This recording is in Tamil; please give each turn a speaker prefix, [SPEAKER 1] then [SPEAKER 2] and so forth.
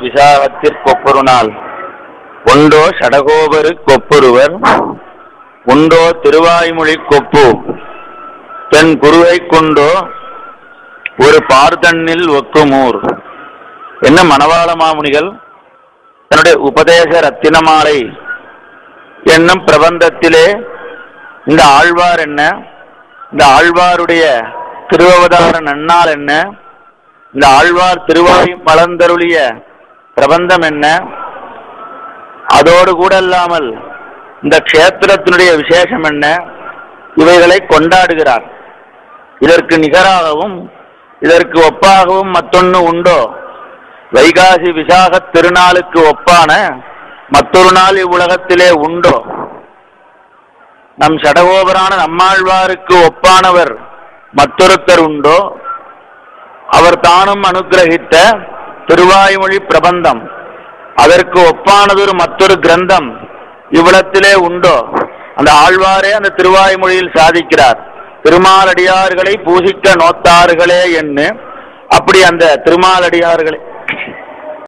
[SPEAKER 1] விசாகத்திற்கொப்பொரு நாள் உண்டோ ஷடகோபரு கொப்பொருவர் உண்டோ திருவாய்மொழி கொப்பு தென் குருவை கொண்டோ ஒரு பார்த்தண்ணில் ஒக்குமூர். என்ன மணவாள மாமுனிகள் தன்னுடைய உபதேச ரத்தினமாலை என்னும் பிரபந்தத்திலே இந்த ஆழ்வார் என்ன, இந்த ஆழ்வாருடைய திருவவதார நன்னாள் என்ன, இந்த ஆழ்வார் திருவாய் மலர்ந்தருளிய பிரபந்தம் என்ன, அதோடு கூட இல்லாமல் இந்த க்ஷேத்திரத்தினுடைய விசேஷம் என்ன, இவைகளை கொண்டாடுகிறார். இதற்கு நிகராகவும் இதற்கு ஒப்பாகவும் மற்றொன்று உண்டோ? வைகாசி விசாக திருநாளுக்கு ஒப்பான மற்றொரு நாள் இவ்வுலகத்திலே உண்டோ? நம் சடகோபரான நம்மாழ்வாருக்கு ஒப்பானவர் மற்றொருத்தர் உண்டோ? அவர் தானும் அனுகிரகித்த திருவாய்மொழி பிரபந்தம், அதற்கு ஒப்பானதொரு மற்றொரு கிரந்தம் இவ்விடத்திலே உண்டோ? அந்த ஆழ்வாரே அந்த திருவாய்மொழியில் சாதிக்கிறார், திருமாலடியார்களை பூசிக்க நோத்தார்களே என்று. அப்படி அந்த திருமாலடியார்களை